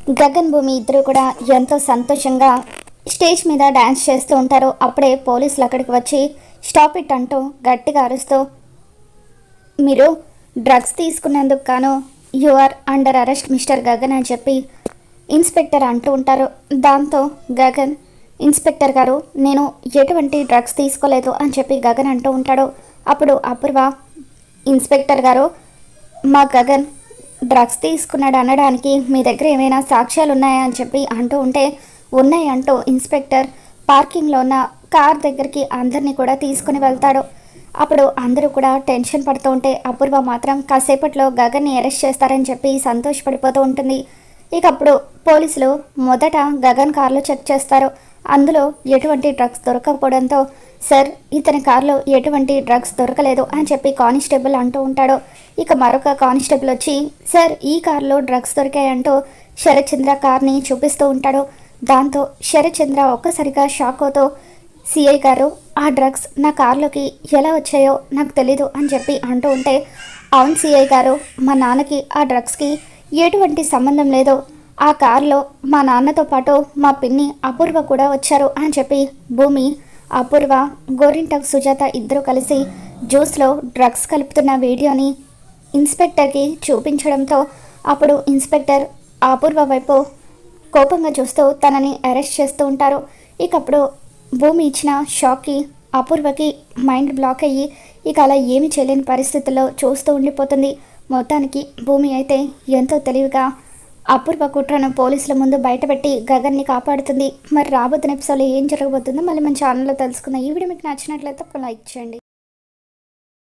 గగన్ భూమి ఇద్దరు కూడా ఎంతో సంతోషంగా స్టేజ్ మీద డ్యాన్స్ చేస్తూ ఉంటారు. అప్పుడే పోలీసులు అక్కడికి వచ్చి స్టాప్ ఇట్ అంటూ గట్టిగా అరుస్తూ, మీరు డ్రగ్స్ తీసుకున్నందుకు గాను you are under arrest mister Gagan అని చెప్పి ఇన్స్పెక్టర్ అంటూ ఉంటారు. దాంతో గగన్, ఇన్స్పెక్టర్ గారు నేను ఎటువంటి డ్రగ్స్ తీసుకోలేదు అని చెప్పి గగన్ అంటూ ఉంటాడు. అప్పుడు అపూర్వ, ఇన్స్పెక్టర్ గారు మా గగన్ డ్రగ్స్ తీసుకున్నాడు అనడానికి మీ దగ్గర ఏమైనా సాక్ష్యాలు ఉన్నాయా అని చెప్పి అంటూ ఉంటే, ఉన్నాయి అంటూ ఇన్స్పెక్టర్ పార్కింగ్లో ఉన్న కార్ దగ్గరికి అందరినీ కూడా తీసుకుని వెళ్తాడు. అప్పుడు అందరూ కూడా టెన్షన్ పడుతూ ఉంటే అపూర్వ మాత్రం కాసేపట్లో గగన్ని అరెస్ట్ చేస్తారని చెప్పి సంతోషపడిపోతూ ఉంటుంది. ఇక అప్పుడు పోలీసులు మొదట గగన్ కార్లో చెక్ చేస్తారు. అందులో ఎటువంటి డ్రగ్స్ దొరకకపోవడంతో, సార్ ఇతని కార్లో ఎటువంటి డ్రగ్స్ దొరకలేదు అని చెప్పి కానిస్టేబుల్ అంటూ ఉంటాడు. ఇక మరొక కానిస్టేబుల్ వచ్చి, సార్ ఈ కార్లో డ్రగ్స్ దొరికాయంటూ శరత్చంద్ర కార్ని చూపిస్తూ ఉంటాడు. దాంతో శరత్చంద్ర ఒక్కసారిగా షాక్ అవుతూ, సిఐ గారు ఆ డ్రగ్స్ నా కార్లోకి ఎలా వచ్చాయో నాకు తెలీదు అని చెప్పి అంటూ ఉంటే, అవును సిఐ గారు, మా నాన్నకి ఆ డ్రగ్స్కి ఎటువంటి సంబంధం లేదు. ఆ కార్లో మా నాన్నతో పాటు మా పిన్ని అపూర్వ కూడా వచ్చారు అని చెప్పి భూమి, అపూర్వ, గోరింటకు సుజాత ఇద్దరు కలిసి జ్యూస్లో డ్రగ్స్ కలుపుతున్న వీడియోని ఇన్స్పెక్టర్కి చూపించడంతో అప్పుడు ఇన్స్పెక్టర్ అపూర్వ వైపు కోపంగా చూస్తూ తనని అరెస్ట్ చేస్తూ ఉంటారు. ఇక అప్పుడు భూమి ఇచ్చిన షాక్కి అపూర్వకి మైండ్ బ్లాక్ అయ్యి ఇక అలా ఏమి చేయలేని పరిస్థితుల్లో చూస్తూ ఉండిపోతుంది. మొత్తానికి భూమి అయితే ఎంతో తెలివిగా అపూర్వ కుట్రను పోలీసుల ముందు బయటపెట్టి గగన్ని కాపాడుతుంది. మరి రాబోతున్న ఎపిసోడ్లో ఏం జరగబోతుందో మళ్ళీ మన ఛానల్లో తెలుసుకుందాం. ఈ వీడియో మీకు నచ్చినట్లయితే లైక్ చేయండి.